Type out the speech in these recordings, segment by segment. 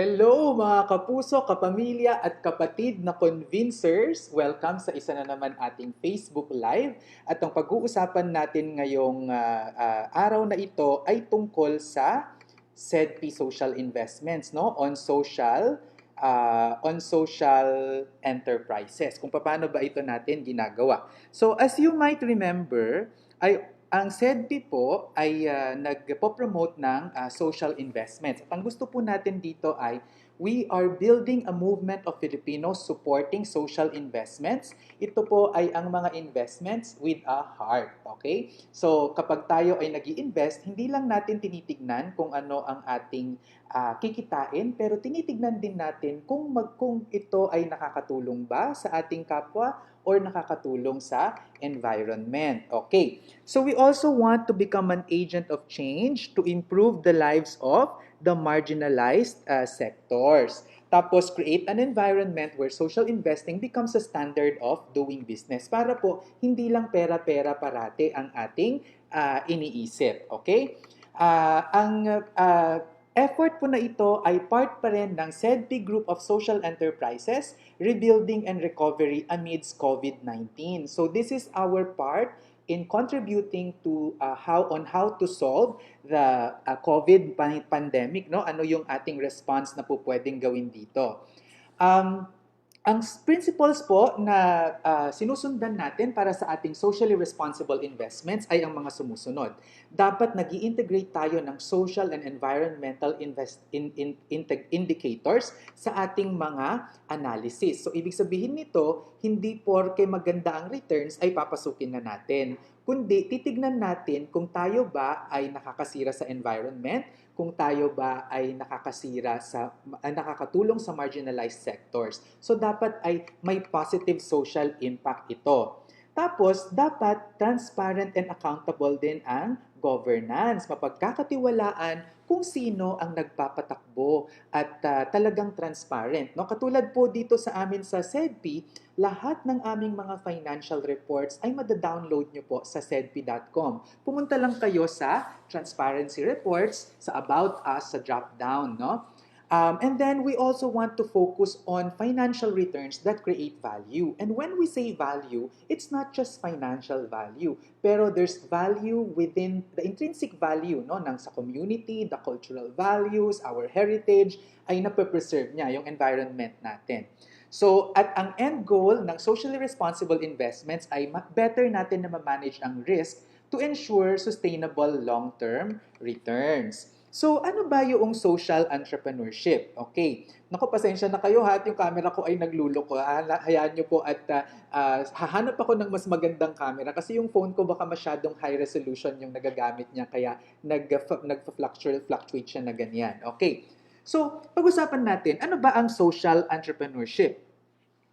Hello mga kapuso, kapamilya at kapatid na convincers! Welcome sa isa na naman ating Facebook Live. At ang pag-uusapan natin ngayong araw na ito ay tungkol sa SEDPI Social Investments, no? On social enterprises. Kung paano ba ito natin ginagawa. So as you might remember, ang SEDPI po ay nagpo-promote ng social investments. At ang gusto po natin dito ay we are building a movement of Filipinos supporting social investments. Ito po ay ang mga investments with a heart. Okay? So kapag tayo ay nag-i-invest, hindi lang natin tinitignan kung ano ang ating kikitain, pero tinitignan din natin kung ito ay nakakatulong ba sa ating kapwa or nakakatulong sa environment. Okay. So we also want to become an agent of change to improve the lives of the marginalized sectors. Tapos create an environment where social investing becomes a standard of doing business. Para po hindi lang pera-pera parate ang ating iniisip. Okay? Ang effort po na ito ay part pa rin ng SEDPI Group of Social Enterprises, Rebuilding and Recovery amidst COVID-19. So this is our part in contributing to how to solve the COVID pandemic, no? Ano yung ating response na po pwedeng gawin dito? Ang principles po na sinusundan natin para sa ating socially responsible investments ay ang mga sumusunod. Dapat nag-i-integrate tayo ng social and environmental indicators sa ating mga analysis. So, ibig sabihin nito, hindi porke maganda ang returns ay papasukin na natin. Kundi titignan natin kung tayo ba ay nakakasira sa environment, kung tayo ba ay nakakatulong sa marginalized sectors. So dapat ay may positive social impact ito. Tapos, dapat transparent and accountable din ang governance. Mapagkakatiwalaan kung sino ang nagpapatakbo at talagang transparent. No? Katulad po dito sa amin sa SEDPI, lahat ng aming mga financial reports ay madadownload nyo po sa sedpi.com. Pumunta lang kayo sa transparency reports, sa about us, sa drop-down. No? And then we also want to focus on financial returns that create value. And when we say value, it's not just financial value, pero there's value within the intrinsic value, no, ng sa community, the cultural values, our heritage, ay nape-preserve niya yung environment natin. So, at ang end goal ng socially responsible investments ay better natin na ma-manage ang risk to ensure sustainable long-term returns. So, ano ba yung social entrepreneurship? Okay. Naku, pasensya na kayo ha, at yung camera ko ay nagluloko. Hayaan nyo po at hahanap ako ng mas magandang camera kasi yung phone ko baka masyadong high resolution yung nagagamit niya kaya nag-fluctuate siya na ganyan. Okay. So, pag-usapan natin, ano ba ang social entrepreneurship?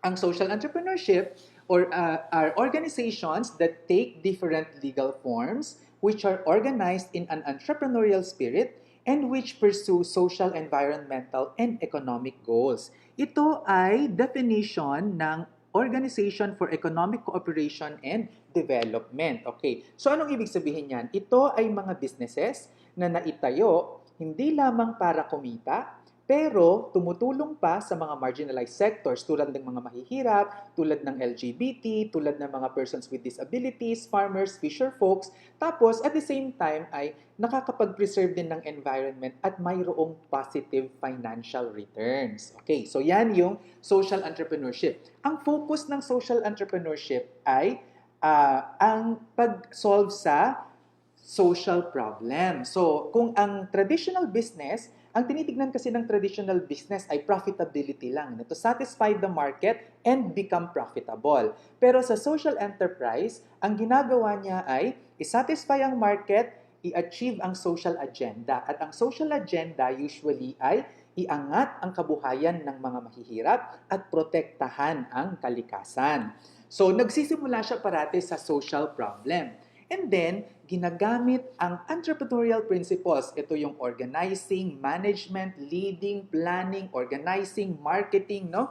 Ang social entrepreneurship are organizations that take different legal forms which are organized in an entrepreneurial spirit and which pursue social, environmental, and economic goals. Ito ay definition ng Organization for Economic Cooperation and Development. Okay, so anong ibig sabihin yan? Ito ay mga businesses na naitayo hindi lamang para kumita, pero tumutulong pa sa mga marginalized sectors tulad ng mga mahihirap, tulad ng LGBT, tulad ng mga persons with disabilities, farmers, fisher folks. Tapos at the same time ay nakakapag-preserve din ng environment at mayroong positive financial returns. Okay, so yan yung social entrepreneurship. Ang focus ng social entrepreneurship ay ang pag-solve sa social problem. So, kung ang traditional business, ang tinitignan kasi ng traditional business ay profitability lang, to satisfy the market and become profitable. Pero sa social enterprise, ang ginagawa niya ay i-satisfy ang market, i-achieve ang social agenda. At ang social agenda usually ay iangat ang kabuhayan ng mga mahihirap at protektahan ang kalikasan. So, nagsisimula siya parati sa social problem. And then, ginagamit ang entrepreneurial principles. Ito yung organizing, management, leading, planning, organizing, marketing, no?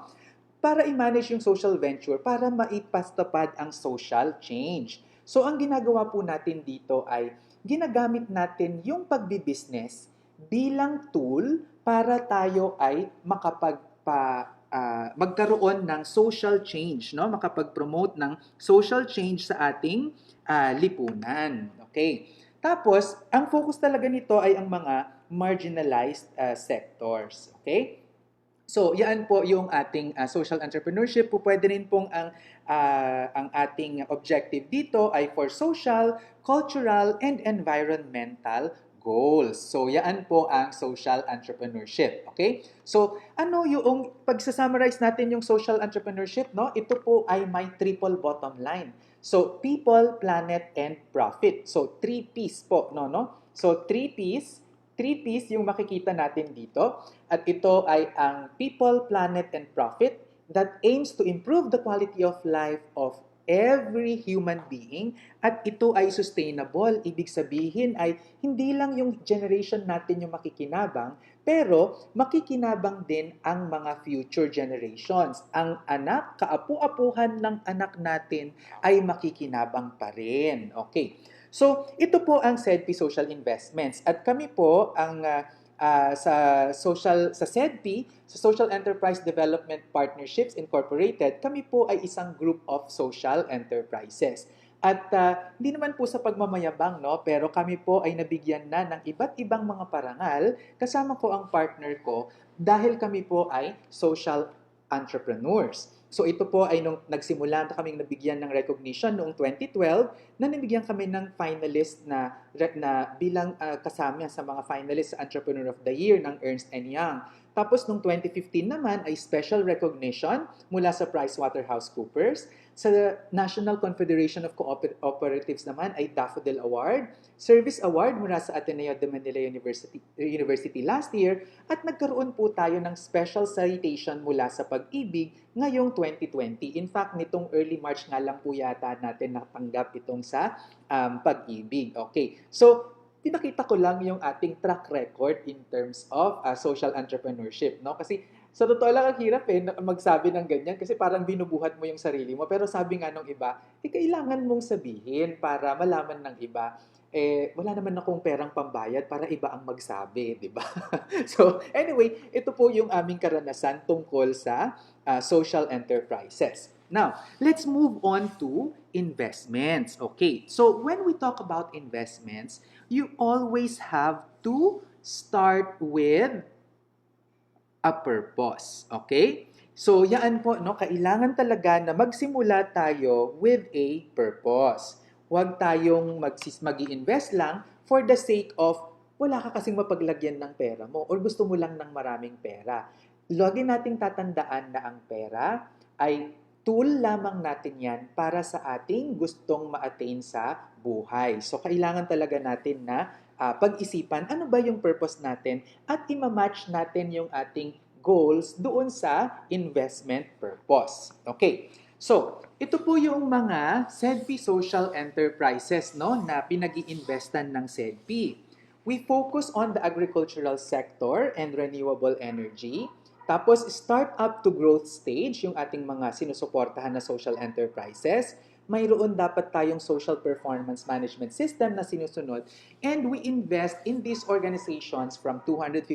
Para i-manage yung social venture, para maipastupad ang social change. So, ang ginagawa po natin dito ay ginagamit natin yung pagbibusiness bilang tool para tayo ay magkaroon ng social change, no? Makapag-promote ng social change sa ating lipunan. Okay. Tapos, ang focus talaga nito ay ang mga marginalized sectors. Okay? So, yan po yung ating social entrepreneurship. Pwede rin pong ang ating objective dito ay for social, cultural, and environmental goals. So, yan po ang social entrepreneurship. Okay? So, ano yung, pag-summarize natin yung social entrepreneurship, no? Ito po ay may triple bottom line. So, people, planet, and profit. So, 3 P's po, no? So, 3 P's yung makikita natin dito. At ito ay ang people, planet, and profit that aims to improve the quality of life of every human being. At ito ay sustainable. Ibig sabihin ay hindi lang yung generation natin yung makikinabang, pero makikinabang din ang mga future generations. Ang anak, kaapu-apuhan ng anak natin ay makikinabang pa rin. Okay. So, ito po ang SEDPI Social Investments. At kami po ang sa SEDPI, sa Social Enterprise Development Partnerships Incorporated, kami po ay isang group of social enterprises. At hindi naman po sa pagmamayabang, no? Pero kami po ay nabigyan na ng iba't ibang mga parangal, kasama ko ang partner ko, dahil kami po ay social entrepreneurs. So ito po ay nung nagsimula na kaming nabigyan ng recognition noong 2012 na nabigyan kami ng finalist na bilang kasama sa mga finalists sa Entrepreneur of the Year ng Ernst & Young. Tapos noong 2015 naman ay special recognition mula sa PricewaterhouseCoopers. Sa National Confederation of Cooperatives naman ay Daffodil Award, Service Award mula sa Ateneo de Manila University last year, at nagkaroon po tayo ng special citation mula sa Pag-IBIG ngayong 2020. In fact, nitong early March nga lang po yata natin natanggap itong sa Pag-IBIG. Okay, so pinakita ko lang yung ating track record in terms of social entrepreneurship, no? Kasi sa totoo lang, ang hirap magsabi ng ganyan kasi parang binubuhat mo yung sarili mo. Pero sabi nga nung iba, kailangan mong sabihin para malaman ng iba, wala naman akong perang pambayad para iba ang magsabi, di ba? So, anyway, ito po yung aming karanasan tungkol sa social enterprises. Now, let's move on to investments. Okay, so when we talk about investments, you always have to start with a purpose. Okay? So, yan po, no? Kailangan talaga na magsimula tayo with a purpose. Huwag tayong mag-i-invest lang for the sake of wala ka kasing mapaglagyan ng pera mo or gusto mo lang ng maraming pera. Lagi nating tatandaan na ang pera ay tool lamang natin yan para sa ating gustong ma-attain sa buhay. So, kailangan talaga natin na pag-isipan ano ba yung purpose natin at ima-match natin yung ating goals doon sa investment purpose. Okay. So, ito po yung mga SEDPI social enterprises, no, na pinag-iinvestan ng SEDPI. We focus on the agricultural sector and renewable energy. Tapos, start-up to growth stage, yung ating mga sinusuportahan na social enterprises. Mayroon dapat tayong social performance management system na sinusunod, and we invest in these organizations from 250,000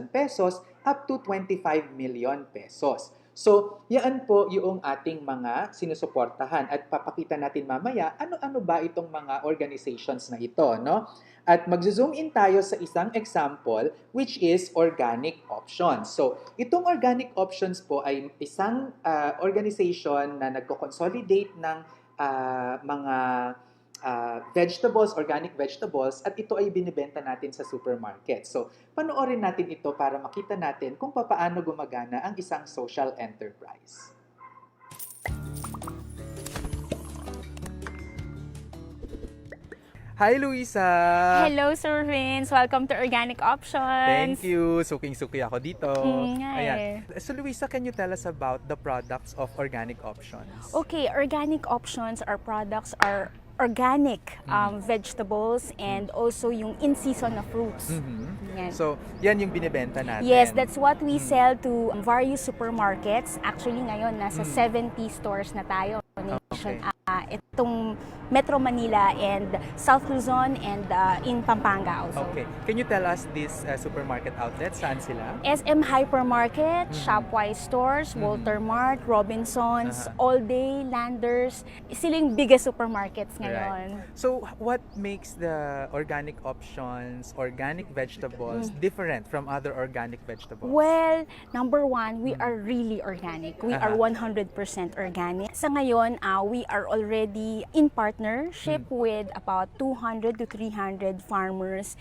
pesos up to 25 million pesos. So, yan po yung ating mga sinusuportahan at papakita natin mamaya ano-ano ba itong mga organizations na ito, no? At mag-zoom in tayo sa isang example which is organic options. So, itong organic options po ay isang organization na nagko-consolidate ng mga vegetables, organic vegetables, at ito ay binibenta natin sa supermarket. So, panoorin natin ito para makita natin kung paano gumagana ang isang social enterprise. Hi, Luisa! Hello, Sir Vince! Welcome to Organic Options! Thank you! Suking-suki ako dito. Ayan. So, Luisa, can you tell us about the products of Organic Options? Okay, Organic Options, our products are organic vegetables and also yung in-season na fruits. Yan. So, yan yung binibenta natin? Yes, that's what we sell to various supermarkets. Actually, ngayon, nasa 70 stores na tayo. Okay. itong Metro Manila and South Luzon and in Pampanga also. Okay. Can you tell us these supermarket outlets? Saan sila? SM Hypermarket, Shopwise Stores, Walter Mart, Robinsons, All Day, Landers. Sila yung biggest supermarkets ngayon. Right. So, what makes the organic options, organic vegetables different from other organic vegetables? Well, number one, we are really organic. We are 100% organic. Sa ngayon, we are already in partnership with about 200 to 300 farmers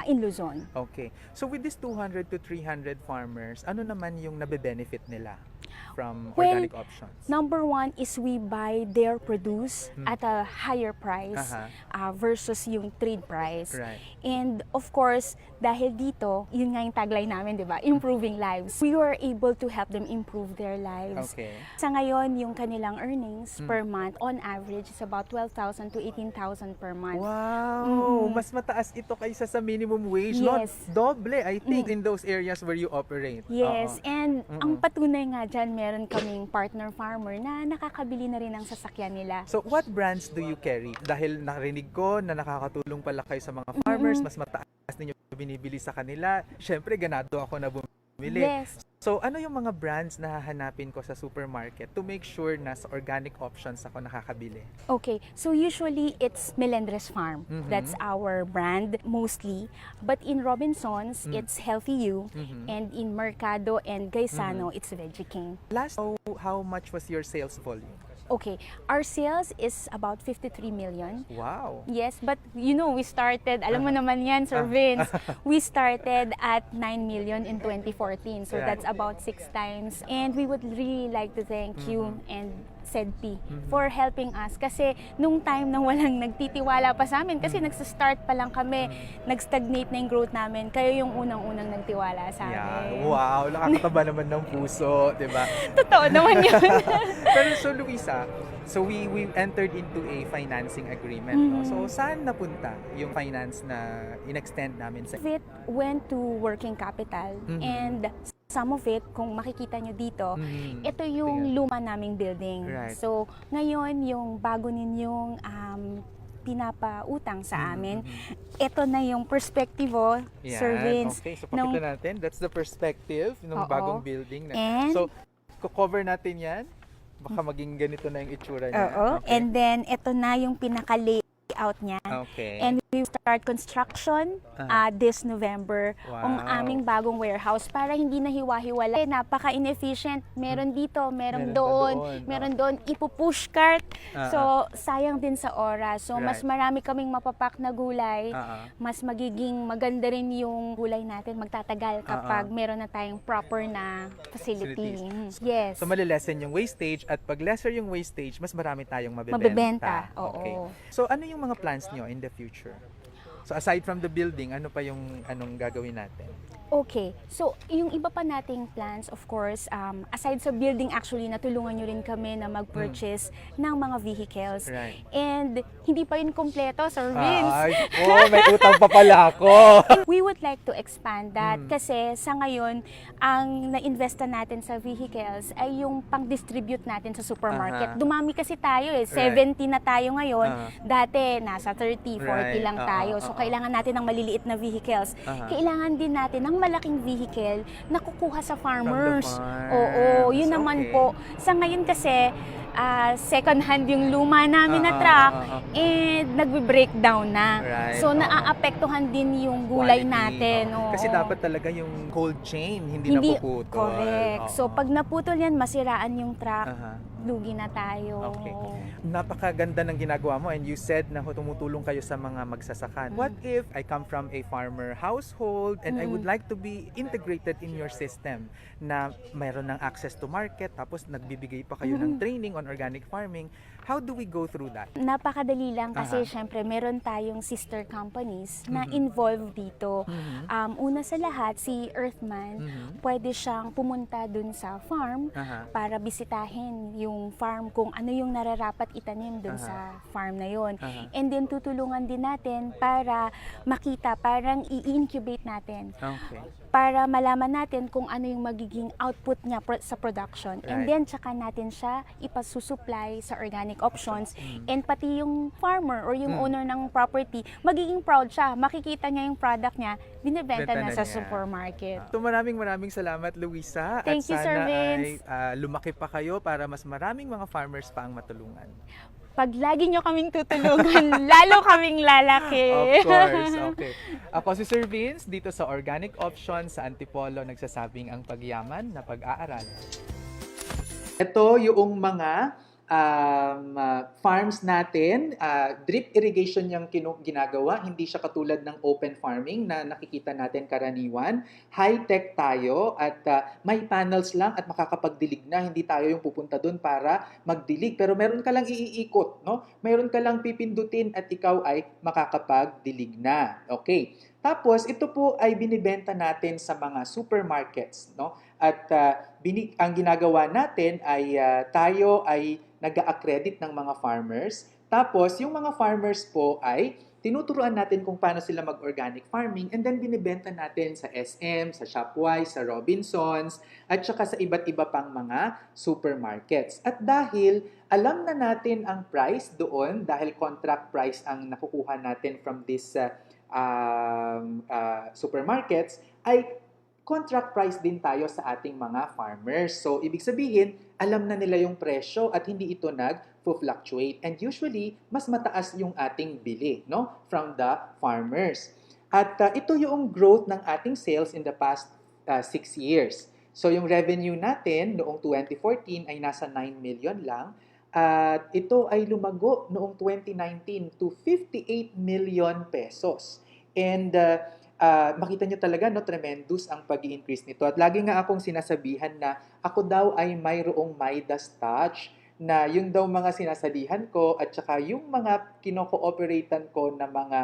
in Luzon. Okay. So with these 200 to 300 farmers, ano naman yung nabe-benefit nila from organic options? Number one is we buy their produce at a higher price versus yung trade price. Right. And of course, dahil dito, yun nga yung tagline namin, di ba? Improving lives. We were able to help them improve their lives. Okay. Sa ngayon, yung kanilang earnings per month, on average, is about 12,000 to 18,000 per month. Wow! Mas mataas ito kaysa sa minimum wage. Yes. Not doble, I think, in those areas where you operate. Yes, and ang patunay nga dyan, meron kaming partner farmer na nakakabili na rin ng sasakyan nila. So, what brands do you carry? Dahil narinig ko na nakakatulong pala kayo sa mga farmers, mas mataas ninyo binibili sa kanila. Siyempre, ganado ako na bumili. Yes. So, ano yung mga brands na hahanapin ko sa supermarket to make sure na sa organic options ako nakakabili? Okay, so usually it's Melendres Farm. That's our brand mostly. But in Robinsons, it's Healthy You. And in Mercado and Gaisano, it's Veggie King. Last, how much was your sales volume? Okay, our sales is about 53 million. Wow! Yes, but you know, we started, alam mo naman yan, Sir Vince, we started at 9 million in 2014. So that's about 6 times. And we would really like to thank you and SEDPI for helping us. Kasi nung time na walang nagtitiwala pa sa amin, kasi nagsa-start pa lang kami, nag-stagnate na yung growth namin, kayo yung unang-unang nagtiwala sa amin. Wow! Nakakataba naman ng puso, di ba? Totoo naman yun. Pero so Luisa, so we entered into a financing agreement. No? So saan napunta yung finance na in-extend namin sa It went to working capital and some of it, kung makikita nyo dito, ito yung luma naming building. Right. So, ngayon, yung bago ninyong pinapautang sa amin, ito na yung perspective, Sir Vince. Okay, so pakita natin. That's the perspective ng bagong building. And, so, cover natin yan. Baka maging ganito na yung itsura niya. Okay. And then, ito na yung pinaka-layout niya. Okay. And we start construction this November ang aming bagong warehouse para hindi na hiwa-hiwala. Napaka-inefficient. Meron dito, meron doon, meron doon. Ipupush cart. So, sayang din sa oras. So, mas marami kaming mapapak na gulay. Mas magiging maganda rin yung gulay natin. Magtatagal kapag meron na tayong proper na facility. Yes. So, malilesen yung wastage at pag lesser yung wastage, mas marami tayong mabibenta. Mabibenta, Okay. oo. So, ano yung mga plans nyo in the future? So aside from the building, ano pa yung anong gagawin natin? Okay. So, yung iba pa nating plans, of course, aside sa building, actually, natulungan nyo rin kami na mag-purchase ng mga vehicles. Right. And hindi pa yun kompleto, Sir Vince. May utang pa pala ako. We would like to expand that kasi sa ngayon, ang na-investa natin sa vehicles ay yung pang-distribute natin sa supermarket. Dumami kasi tayo 70 na tayo ngayon. Dati, nasa 30, 40 lang tayo. So, kailangan natin ng maliliit na vehicles. Kailangan din natin ng malaking vehicle na kukuha sa farmers. Oo, yun naman po. Sa ngayon kasi, second hand yung luma namin na truck and nagbe-breakdown na. So, naaapektuhan din yung gulay natin. Kasi dapat talaga yung cold chain, hindi napuputol. Correct. So, pag naputol yan, masiraan yung truck, lugi na tayo. Okay. Napakaganda ng ginagawa mo and you said na tumutulong kayo sa mga magsasaka. What if I come from a farmer household and I would like to be integrated in your system na mayroon ng access to market tapos nagbibigay pa kayo ng training on organic farming? How do we go through that? Napakadali lang kasi syempre meron tayong sister companies na involved dito. Una sa lahat, si Earthman, pwede siyang pumunta dun sa farm para bisitahin yung farm kung ano yung nararapat itanim dun sa farm na yon. And then tutulungan din natin para makita, parang i-incubate natin. Okay. para malaman natin kung ano yung magiging output niya sa production. And then, tsaka natin siya ipasusupply sa organic options. And pati yung farmer or yung owner ng property, magiging proud siya. Makikita niya yung product niya, binibenta na sa supermarket. So maraming salamat, Luisa. Thank you, Sir Vince. Ay lumaki pa kayo para mas maraming mga farmers pa ang matulungan. Pag lagi nyo kaming tutulungan, lalo kaming lalaki. Of course, okay. Ako si Sir Vince, dito sa Organic Options sa Antipolo, nagsasabing ang pagyaman na pag-aaral. Ito yung mga farms natin, drip irrigation yung ginagawa, hindi siya katulad ng open farming na nakikita natin karaniwan. High-tech tayo at may panels lang at makakapagdilig na, hindi tayo yung pupunta doon para magdilig. Pero meron ka lang iikot, no? Meron ka lang pipindutin at ikaw ay makakapagdilig na. Okay. Tapos, ito po ay binibenta natin sa mga supermarkets, no? At ang ginagawa natin ay tayo ay nag-a-accredit ng mga farmers. Tapos, yung mga farmers po ay tinuturuan natin kung paano sila mag-organic farming and then binibenta natin sa SM, sa Shopwise, sa Robinsons, at saka sa iba't iba pang mga supermarkets. At dahil alam na natin ang price doon, dahil contract price ang nakukuha natin from this supermarkets, ay contract price din tayo sa ating mga farmers. So, ibig sabihin, alam na nila yung presyo at hindi ito nag-fluctuate. And usually, mas mataas yung ating bili, no? From the farmers. At ito yung growth ng ating sales in the past 6 years. So, yung revenue natin noong 2014 ay nasa 9 million lang. At ito ay lumago noong 2019 to 58 million pesos. And makita nyo talaga, no, tremendous ang pag-i-increase nito. At lagi nga akong sinasabihan na ako daw ay mayroong Midas touch, na yung daw mga sinasalihan ko at saka yung mga kinokooperatan ko na mga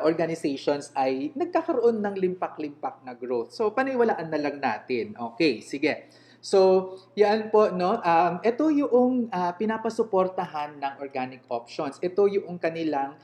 organizations ay nagkakaroon ng limpak-limpak na growth. So, paniwalaan na lang natin. Okay, sige. So, yan po, no? Ito yung pinapasuportahan ng Organic Options. Ito yung kanilang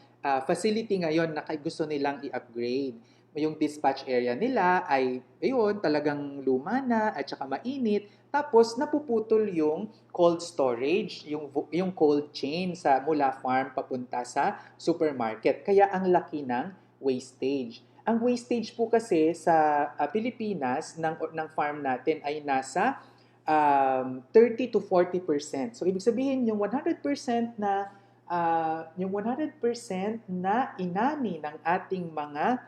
facility ngayon na gusto nilang i-upgrade. Yung dispatch area nila ay, ayun, talagang luma na at saka mainit. Tapos, napuputol yung cold storage, yung cold chain mula farm papunta sa supermarket. Kaya ang laki ng wastage. Ang wastage po kasi sa Pilipinas ng farm natin ay nasa 30 to 40%. So, ibig sabihin, yung 100% na inani ng ating mga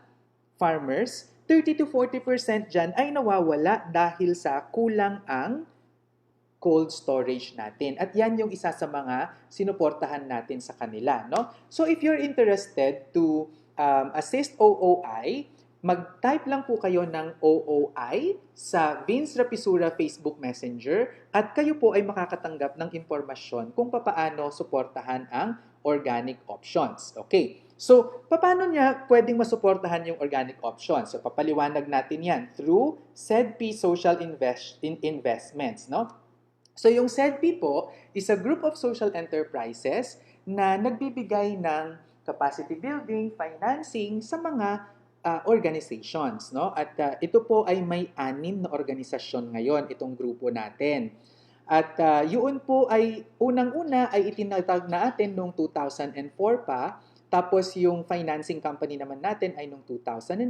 farmers, 30 to 40% dyan ay nawawala dahil sa kulang ang cold storage natin. At yan yung isa sa mga sinuportahan natin sa kanila, no? So if you're interested to assist OOI, mag-type lang po kayo ng OOI sa Vince Rapisura Facebook Messenger at kayo po ay makakatanggap ng impormasyon kung paano suportahan ang organic options. Okay, so paano niya pwedeng masuportahan yung organic options? So papaliwanag natin yan through SEDPI Social Investments, no? So yung SEDPI po is a group of social enterprises na nagbibigay ng capacity building, financing sa mga organizations, no? At ito po ay may 6 na organisasyon ngayon, itong grupo natin. At yun po ay unang-una ay itinatag natin noong 2004 pa, tapos yung financing company naman natin ay noong 2008,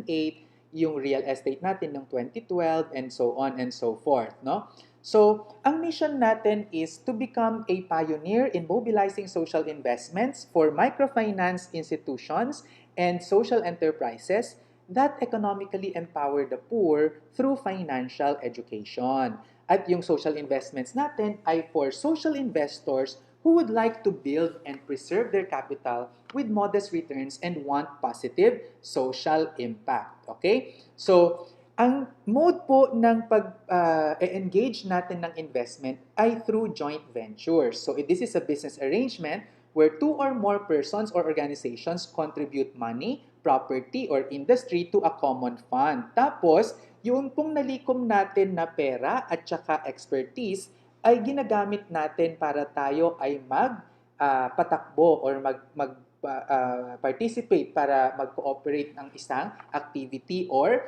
yung real estate natin noong 2012, and so on and so forth, no? So, ang mission natin is to become a pioneer in mobilizing social investments for microfinance institutions and social enterprises that economically empower the poor through financial education. At yung social investments natin ay for social investors who would like to build and preserve their capital with modest returns and want positive social impact. Okay? So, ang mode po ng pag-engage natin ng investment ay through joint ventures. So, this is a business arrangement where 2 or more persons or organizations contribute money, property, or industry to a common fund. Tapos, yung pong nalikom natin na pera at saka expertise ay ginagamit natin para tayo ay patakbo or participate para mag-cooperate ng isang activity or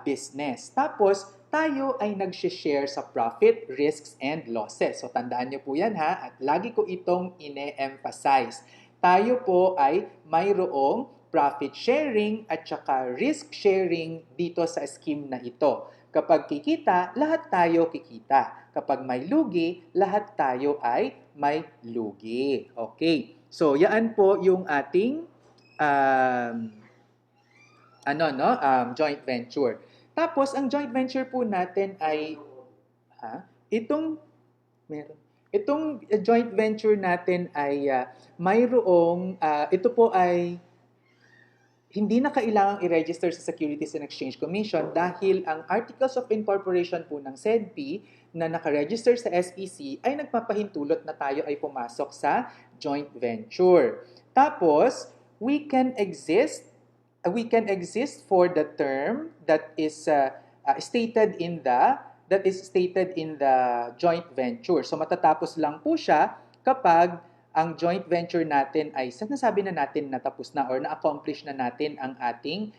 business. Tapos, tayo ay nag-share sa profit, risks, and losses. So, tandaan nyo po yan ha, at lagi ko itong ine-emphasize. Tayo po ay mayroong profit sharing at saka risk sharing dito sa scheme na ito. Kapag kikita, lahat tayo kikita. Kapag may lugi, lahat tayo ay may lugi. Okay. So, yan po yung ating joint venture. Tapos, ang joint venture po natin ay itong joint venture natin ay ito po ay hindi na kailangang i-register sa Securities and Exchange Commission dahil ang Articles of Incorporation po ng SEDPI na nakaregister sa SEC ay nagpapahintulot na tayo ay pumasok sa joint venture. Tapos, we can exist for the term that is stated in the joint venture. So matatapos lang po siya kapag ang joint venture natin ay nasabi na natin na tapos na or na-accomplish na natin ang ating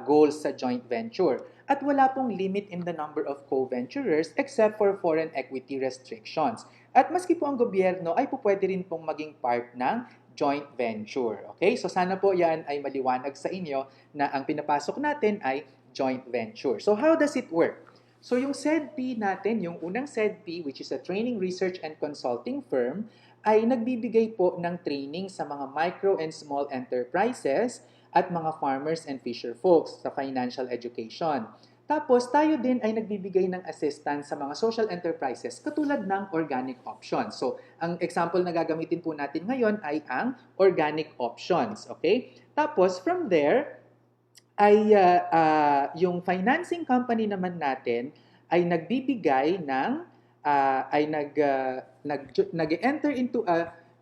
goals sa joint venture. At wala pong limit in the number of co-venturers except for foreign equity restrictions. At maski po ang gobyerno ay pwede rin pong maging part ng joint venture. Okay? So sana po yan ay maliwanag sa inyo na ang pinapasok natin ay joint venture. So how does it work? So yung SEDPI natin, yung unang SEDPI, which is a training, research, and consulting firm, ay nagbibigay po ng training sa mga micro and small enterprises at mga farmers and fisher folks sa financial education. Tapos tayo din ay nagbibigay ng assistance sa mga social enterprises katulad ng organic options. So ang example na gagamitin po natin ngayon ay ang organic options. Okay? Tapos from there, ay yung financing company naman natin ay nagbibigay ng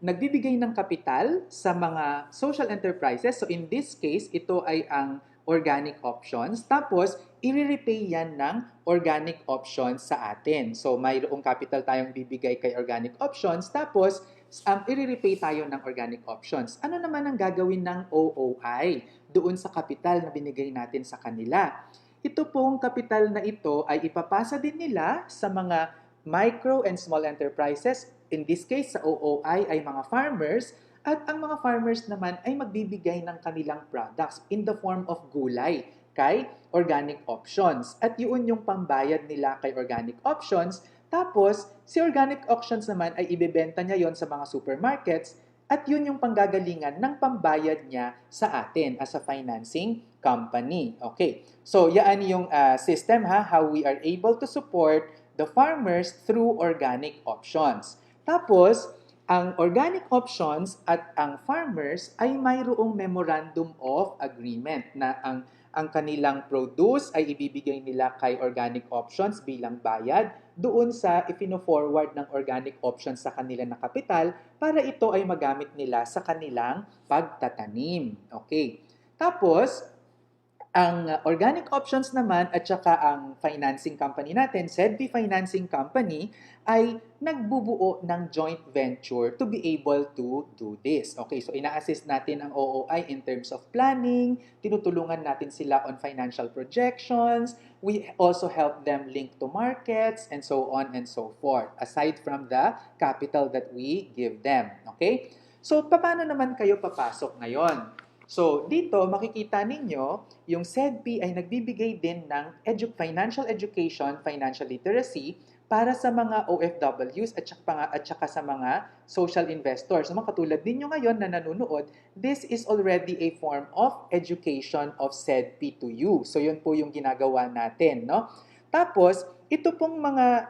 nagbibigay ng kapital sa mga social enterprises. So in this case, ito ay ang organic options. Tapos, i-repay yan ng organic options sa atin. So mayroong capital tayong bibigay kay organic options. Tapos, i-repay tayo ng organic options. Ano naman ang gagawin ng OOI doon sa kapital na binigay natin sa kanila? Ito pong kapital na ito ay ipapasa din nila sa mga micro and small enterprises. In this case, sa OOI ay mga farmers, at ang mga farmers naman ay magbibigay ng kanilang products in the form of gulay kay organic options. At yun yung pambayad nila kay organic options. Tapos, si organic options naman ay ibebenta niya yon sa mga supermarkets at yun yung panggagalingan ng pambayad niya sa atin as a financing company. Okay, so yan yung system how we are able to support the farmers through organic options. Tapos, ang organic options at ang farmers ay mayroong memorandum of agreement na ang kanilang produce ay ibibigay nila kay organic options bilang bayad doon sa ipino-forward ng organic options sa kanila na kapital para ito ay magamit nila sa kanilang pagtatanim. Okay. Tapos, ang organic options naman at saka ang financing company natin, SEDPI Financing Company, ay nagbubuo ng joint venture to be able to do this. Okay, so ina-assist natin ang OOI in terms of planning, tinutulungan natin sila on financial projections, we also help them link to markets, and so on and so forth, aside from the capital that we give them. Okay, so paano naman kayo papasok ngayon? So, dito makikita ninyo, yung SEDPI ay nagbibigay din ng financial education, financial literacy para sa mga OFWs at saka sa mga social investors. So, mga katulad ninyo ngayon na nanonood, this is already a form of education of SEDPI to you. So, yun po yung ginagawa natin, no? Tapos, ito pong mga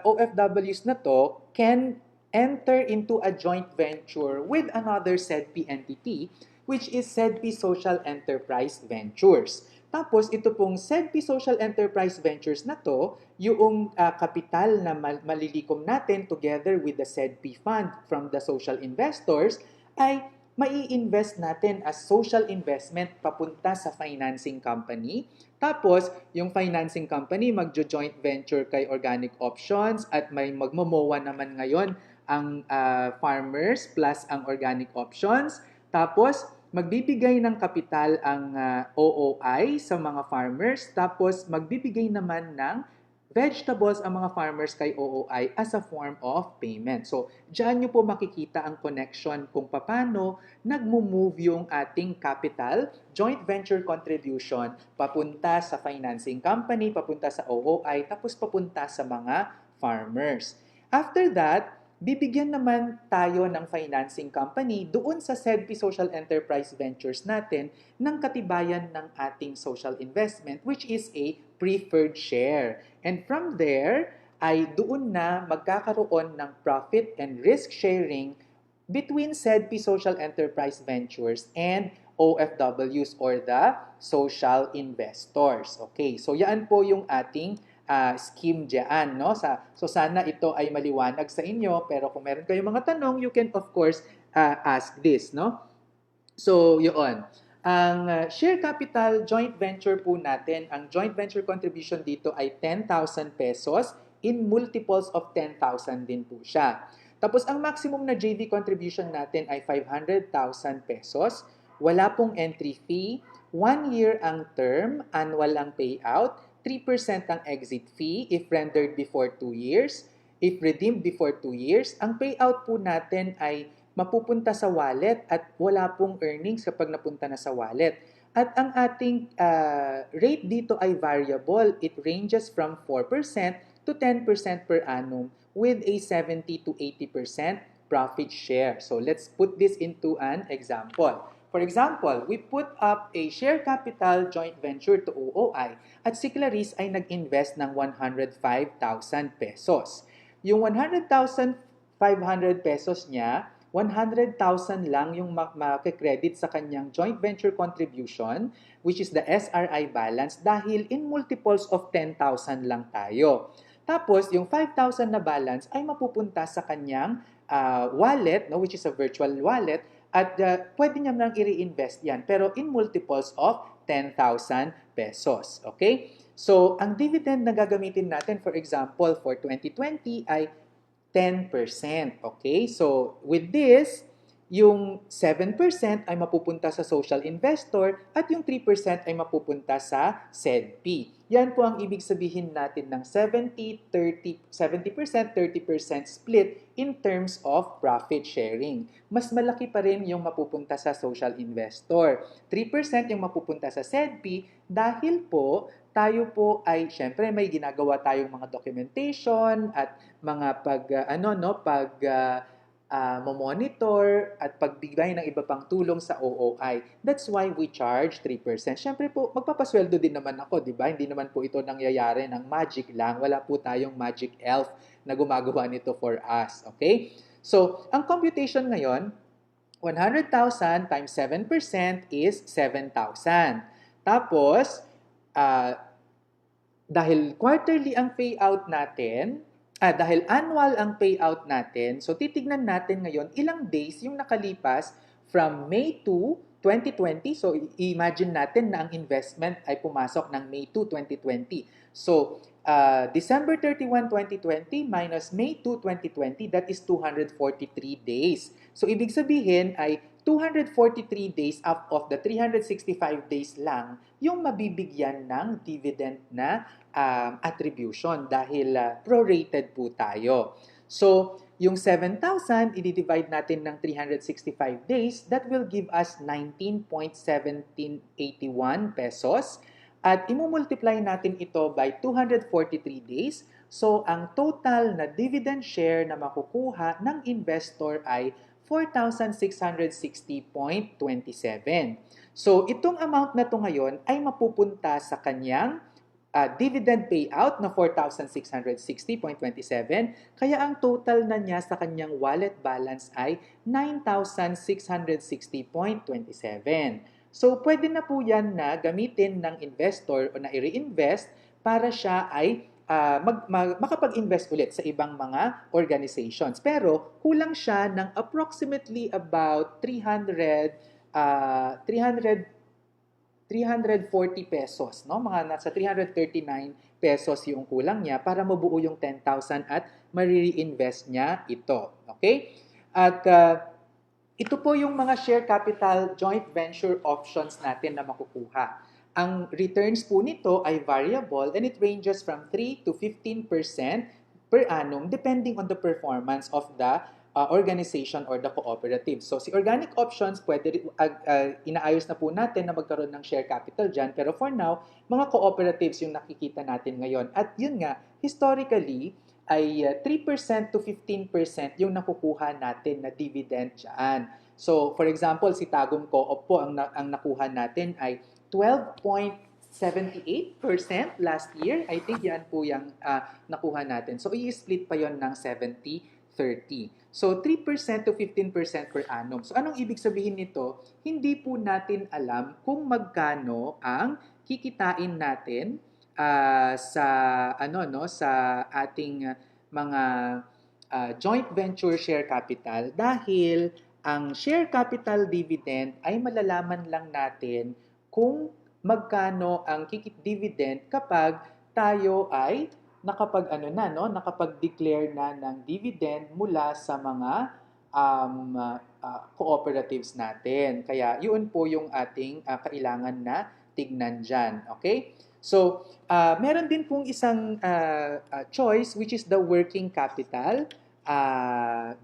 OFWs na to can enter into a joint venture with another SEDPI entity which is SEDPI Social Enterprise Ventures. Tapos, ito pong SEDPI Social Enterprise Ventures na to, yung kapital na malilikom natin together with the SEDPI Fund from the social investors, ay mai-invest natin as social investment papunta sa financing company. Tapos, yung financing company magjo-joint venture kay organic options at may magmomowa naman ngayon ang farmers plus ang organic options. Tapos, magbibigay ng kapital ang OOI sa mga farmers. Tapos, magbibigay naman ng vegetables ang mga farmers kay OOI as a form of payment. So, diyan nyo po makikita ang connection kung paano nagmo-move yung ating capital, joint venture contribution, papunta sa financing company, papunta sa OOI, tapos papunta sa mga farmers. After that, bibigyan naman tayo ng financing company doon sa SEDPI Social Enterprise Ventures natin ng katibayan ng ating social investment, which is a preferred share. And from there, ay doon na magkakaroon ng profit and risk sharing between SEDPI Social Enterprise Ventures and OFWs or the social investors. Okay, so yan po yung ating scheme dyan, no? So sana ito ay maliwanag sa inyo, pero kung meron kayong mga tanong, you can of course ask this, no? So, yun. Ang share capital joint venture po natin, ang joint venture contribution dito ay 10,000 pesos in multiples of 10,000 din po siya. Tapos, ang maximum na JV contribution natin ay 500,000 pesos. Wala pong entry fee. 1 year ang term, annual ang payout. 3% ang exit fee if rendered before 2 years. If redeemed before 2 years, ang payout po natin ay mapupunta sa wallet at wala pong earnings kapag napunta na sa wallet. At ang ating rate dito ay variable. It ranges from 4% to 10% per annum with a 70 to 80% profit share. So let's put this into an example. For example, we put up a share capital joint venture to OOI at si Clarice ay nag-invest ng 105,000 pesos. Yung 100,500 pesos niya, 100,000 lang yung makikredit sa kanyang joint venture contribution, which is the SRI balance, dahil in multiples of 10,000 lang tayo. Tapos, yung 5,000 na balance ay mapupunta sa kanyang wallet, no, which is a virtual wallet, at pwede niya lang i-reinvest yan, pero in multiples of 10,000 pesos. Okay? So, ang dividend na gagamitin natin, for example, for 2020 ay 10%. Okay? So, with this, yung 7% ay mapupunta sa social investor at yung 3% ay mapupunta sa SEDPI. Yan po ang ibig sabihin natin ng 70%, 30% split in terms of profit sharing. Mas malaki pa rin yung mapupunta sa social investor. 3% yung mapupunta sa SEDPI dahil po tayo po ay syempre may ginagawa tayong mga documentation at mga monitor at pagbigay ng iba pang tulong sa OOI. That's why we charge 3%. Syempre po, magpapasweldo din naman ako, di ba? Hindi naman po ito nangyayari ng magic lang. Wala po tayong magic elf na gumagawa nito for us. Okay? So, ang computation ngayon, 100,000 times 7% is 7,000. Tapos, dahil quarterly ang payout natin, dahil annual ang payout natin, so titignan natin ngayon ilang days yung nakalipas from May 2, 2020. So imagine natin na ang investment ay pumasok ng May 2, 2020. So December 31, 2020 minus May 2, 2020, that is 243 days. So ibig sabihin ay 243 days out of the 365 days lang yung mabibigyan ng dividend na attribution dahil prorated po tayo. So, yung 7,000, i-divide natin ng 365 days, that will give us 19.1781 pesos. At imumultiply natin ito by 243 days. So, ang total na dividend share na makukuha ng investor ay 4,660.27. So, itong amount na to ngayon ay mapupunta sa kanyang dividend payout na 4,660.27. Kaya ang total na niya sa kanyang wallet balance ay 9,660.27. So, pwede na po yan na gamitin ng investor o na i-reinvest para siya ay makapag-invest ulit sa ibang mga organizations. Pero kulang siya ng approximately about 340 pesos, no? Mga nasa 339 pesos yung kulang niya para mabuo yung 10,000 at ma-reinvest niya ito. Okay? At ito po yung mga share capital joint venture options natin na makukuha. Ang returns po nito ay variable and it ranges from 3 to 15% per annum depending on the performance of the organization or the cooperative. So si organic options, inaayos na po natin na magkaroon ng share capital dyan. Pero for now, mga cooperatives yung nakikita natin ngayon. At yun nga, historically, ay 3% to 15% yung nakukuha natin na dividend dyan. So, for example, si Tagum Co-op po, ang nakuha natin ay 12.78% last year. I think yan po yung nakuha natin. So, i-split pa yon ng 70-30. So, 3% to 15% per annum. So, anong ibig sabihin nito? Hindi po natin alam kung magkano ang kikitain natin sa sa ating mga joint venture share capital dahil ang share capital dividend ay malalaman lang natin kung magkano ang kikit dividend kapag tayo ay nakapag-declare na ng dividend mula sa mga cooperatives natin. Kaya yun po yung ating kailangan na tignan dyan. Okay? So, meron din pong isang choice which is the working capital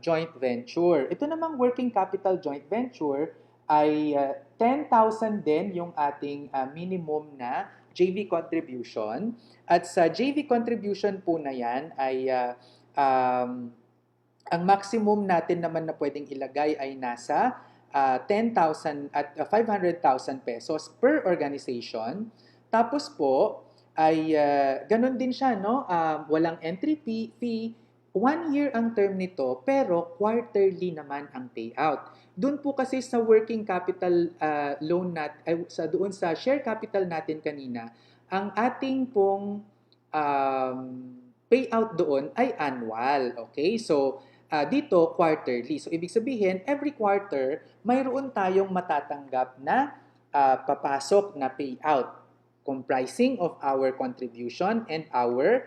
joint venture. Ito namang working capital joint venture ay 10,000 din yung ating minimum na JV contribution. At sa JV contribution po na yan ay ang maximum natin naman na pwedeng ilagay ay nasa 10,000 at 500,000 pesos per organization. Tapos po, ay ganun din siya, no? Walang entry fee. 1 year ang term nito, pero quarterly naman ang payout. Doon po kasi sa working capital loan doon sa share capital natin kanina, ang ating pong payout doon ay annual. Okay? So, dito quarterly. So, ibig sabihin, every quarter, mayroon tayong matatanggap na papasok na payout comprising of our contribution and our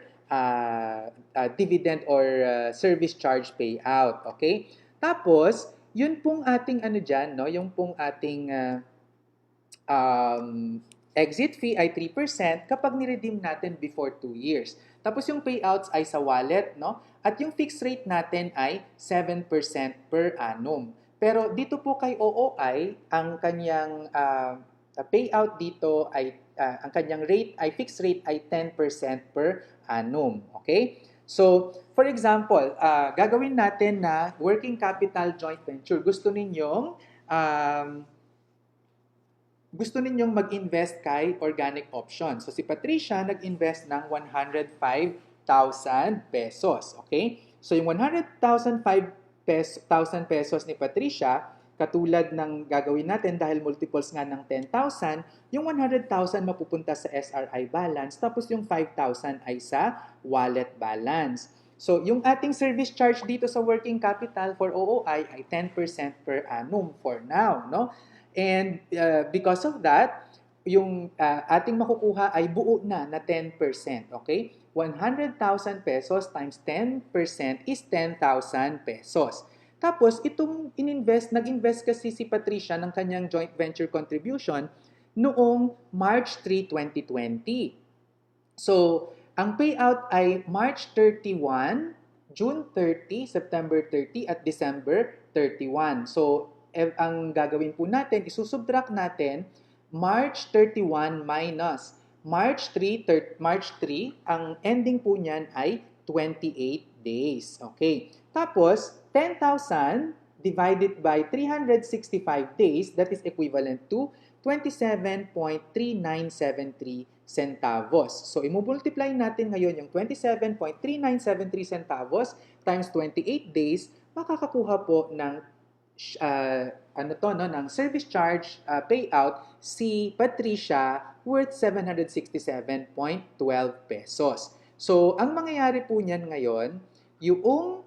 dividend or service charge payout. Okay? Tapos, yun pong ating dyan, no? Yung pong ating exit fee ay 3% kapag niredeem natin before 2 years. Tapos yung payouts ay sa wallet, no? At yung fixed rate natin ay 7% per annum. Pero dito po kay OOI, ang kanyang payout dito ay ang kanyang rate ay fixed rate ay 10% per annum. Okay? So, for example, gagawin natin na working capital joint venture. Gusto ninyong mag-invest kay organic options. So, si Patricia nag-invest ng 105,000 pesos. Okay? So, yung 100,000 pesos ni Patricia, katulad ng gagawin natin dahil multiples nga ng 10,000, yung 100,000 mapupunta sa SRI balance, tapos yung 5,000 ay sa wallet balance. So, yung ating service charge dito sa working capital for OOI ay 10% per annum for now, no? And because of that, yung ating makukuha ay buo na 10%, okay? 100,000 pesos times 10% is 10,000 pesos. Tapos, itong nag-invest kasi si Patricia ng kanyang joint venture contribution noong March 3, 2020. So, ang payout ay March 31, June 30, September 30, at December 31. So, ang gagawin po natin, isusubtract natin March 31 minus March 3, ang ending po niyan ay 28 days. Okay. Tapos, 10,000 divided by 365 days, that is equivalent to 27.3973 centavos. So, i-multiply natin ngayon yung 27.3973 centavos times 28 days, makakakuha po ng ng service charge payout si Patricia worth 767.12 pesos. So, ang mangyayari po niyan ngayon, yung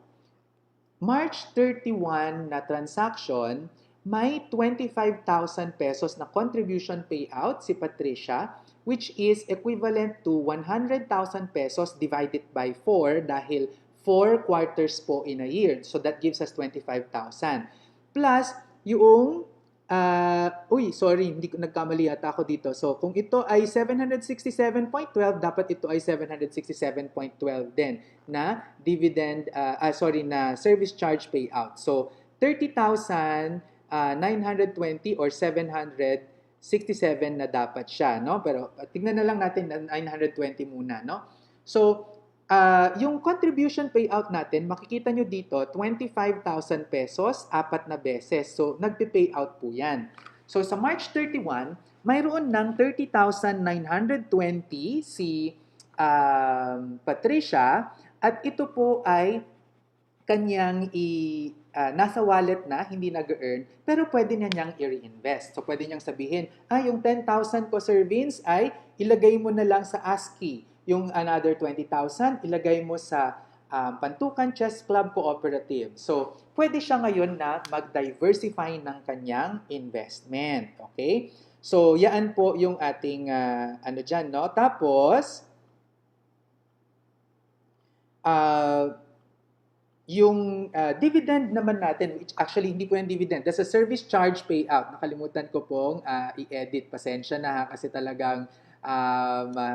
March 31 na transaction, may 25,000 pesos na contribution payout si Patricia, which is equivalent to 100,000 pesos divided by 4 dahil 4 quarters po in a year. So that gives us 25,000. Plus, yung sorry, hindi ko nagkamali ata ako dito. So, kung ito ay 767.12, dapat ito ay 767.12 din na dividend, na service charge payout. So, 30,920 or 767 na dapat siya, no? Pero tingnan na lang natin na 920 muna, no? So, yung contribution payout natin, makikita nyo dito, 25,000 pesos, 4 na beses. So, nagpe-payout po yan. So, sa March 31, mayroon ng 30,920 si Patricia at ito po ay kanyang nasa wallet na, hindi nag-earn, pero pwede niya niyang i-reinvest. So, pwede niyang sabihin, yung 10,000 ko, Sir Vince, ay ilagay mo na lang sa ASCII. Yung another 20,000, ilagay mo sa Pantukan Chess Club Cooperative. So, pwede siya ngayon na mag-diversify ng kanyang investment. Okay? So, yan po yung ating dyan, no? Tapos, yung dividend naman natin, which actually hindi po yung dividend, that's a service charge payout. Nakalimutan ko pong i-edit. Pasensya na kasi talagang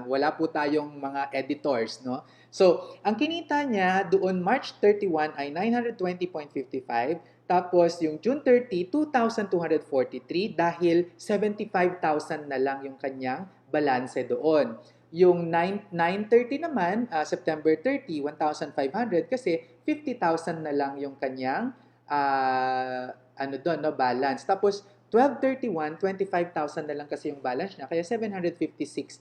wala po tayong mga editors, no? So, ang kinita niya doon March 31 ay 920.55, tapos yung June 30, 2,243 dahil 75,000 na lang yung kanyang balanse doon. Yung 9/30 naman, September 30, 1,500 kasi 50,000 na lang yung kanyang balance. Tapos 12/31, 25,000 na lang kasi yung balance niya. Kaya 756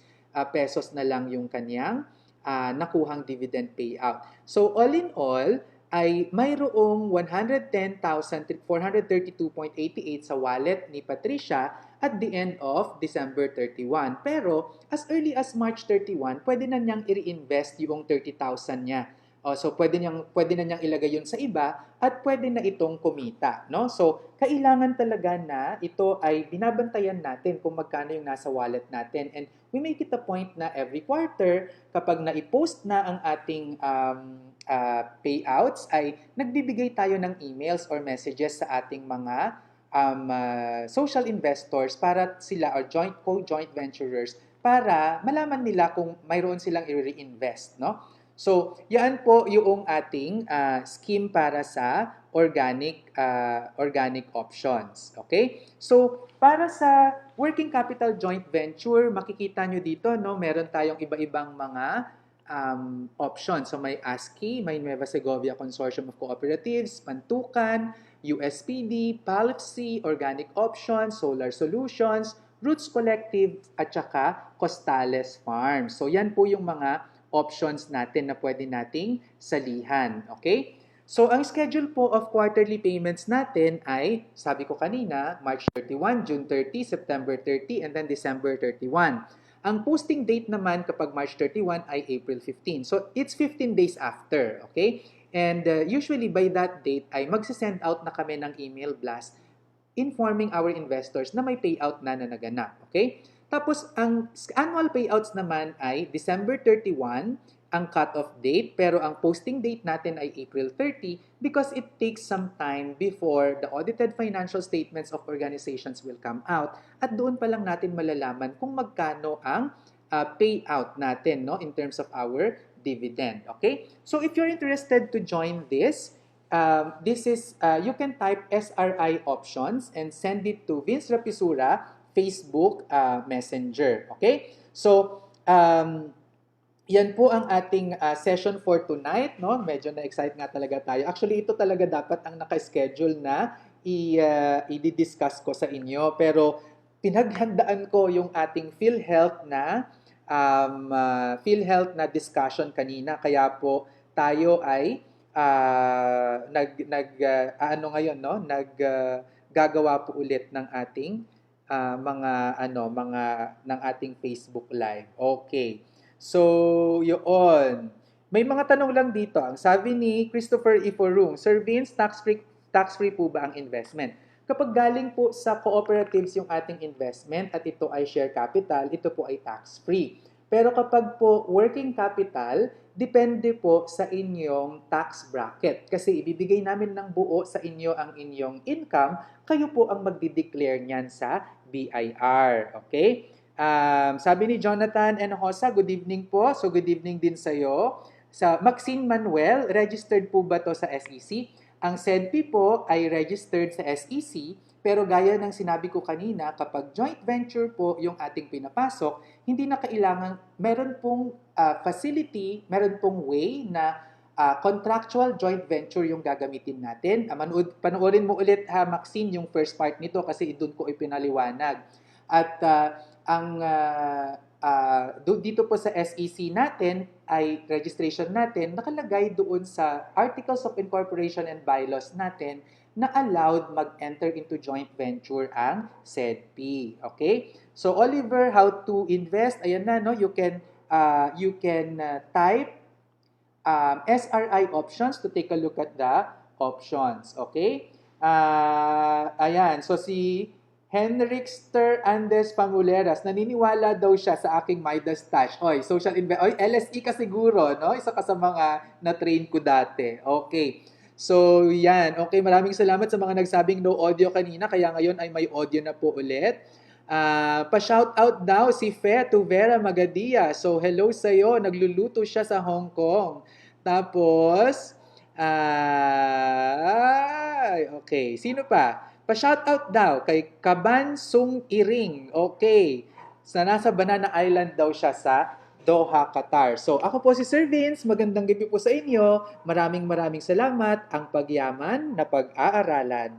pesos na lang yung kanyang nakuhang dividend payout. So all in all, ay mayroong 110,432.88 sa wallet ni Patricia at the end of December 31. Pero as early as March 31, pwede na niyang i-reinvest yung 30,000 niya. So pwede na niyang ilagay yun sa iba at pwede na itong kumita, no? So kailangan talaga na ito ay binabantayan natin kung magkano yung nasa wallet natin, and we make it a point na every quarter kapag na-post na ang ating payouts ay nagbibigay tayo ng emails or messages sa ating mga social investors para sila or co-joint venturers para malaman nila kung mayroon silang i-reinvest, no? So, yan po yung ating scheme para sa organic options. Okay? So, para sa working capital joint venture, makikita nyo dito, no, meron tayong iba-ibang mga options. So, may ASCII, may Nueva Segovia Consortium of Cooperatives, Pantukan, USPD, PALFC, Organic Options, Solar Solutions, Roots Collective, at saka Costales Farms. So, yan po yung mga options natin na pwede nating salihan. Okay? So, ang schedule po of quarterly payments natin ay, sabi ko kanina, March 31, June 30, September 30, and then December 31. Ang posting date naman kapag March 31 ay April 15. So, it's 15 days after. Okay? And usually by that date ay magsisend out na kami ng email blast informing our investors na may payout na naganap. Okay? Tapos, ang annual payouts naman ay December 31 ang cut-off date, pero ang posting date natin ay April 30 because it takes some time before the audited financial statements of organizations will come out at doon pa lang natin malalaman kung magkano ang payout natin, no, in terms of our dividend. Okay? So, if you're interested to join this is, you can type SRI options and send it to Vince Rapisura Facebook Messenger. Okay? So, yan po ang ating session for tonight, no? Medyo na-excite nga talaga tayo. Actually, ito talaga dapat ang naka-schedule na i-discuss ko sa inyo. Pero pinaghandaan ko yung ating PhilHealth na discussion kanina. Kaya po tayo ay gagawa po ulit ng ating ng ating Facebook Live. Okay. So, yun. May mga tanong lang dito. Ang sabi ni Christopher Iforung, Sir Vince, tax-free po ba ang investment? Kapag galing po sa cooperatives yung ating investment at ito ay share capital, ito po ay tax-free. Pero kapag po working capital, depende po sa inyong tax bracket. Kasi ibibigay namin ng buo sa inyo ang inyong income, kayo po ang magdi-declare niyan sa BIR. Okay? Sabi ni Jonathan Enojosa, good evening po. So good evening din sa'yo. Sa Maxine Manuel, registered po ba to sa SEC? Ang SEDPI po ay registered sa SEC, pero gaya ng sinabi ko kanina, kapag joint venture po yung ating pinapasok, hindi na kailangan, meron pong facility, meron pong way na contractual joint venture yung gagamitin natin. Panoorin mo ulit ha, Maxine, yung first part nito kasi doon ko ipinaliwanag. At dito po sa SEC natin ay registration natin, nakalagay doon sa Articles of Incorporation and Bylaws natin na allowed mag-enter into joint venture ang SEDPI. Okay? So Oliver, how to invest? Ayan na, no? You can type SRI options to take a look at the options. Okay? Ayan. So si Henrikster Andes Pamuleras, naniniwala daw siya sa aking Midas Stash. Oy, social invest. Oy, LSE ka siguro, no? Isa ka sa mga na-train ko dati. Okay. So, yan. Okay, maraming salamat sa mga nagsabing no audio kanina. Kaya ngayon ay may audio na po ulit. Pa-shout out daw si Fe to Vera Magadia. So, hello sa'yo. Nagluluto siya sa Hong Kong. Tapos, okay. Sino pa? Pa-shout out daw kay Kabansung Iring. Okay. Nasa Banana Island daw siya sa Doha, Qatar. So, ako po si Sir Vince. Magandang gabi po sa inyo. Maraming salamat. Ang pagyaman na pag-aaralan.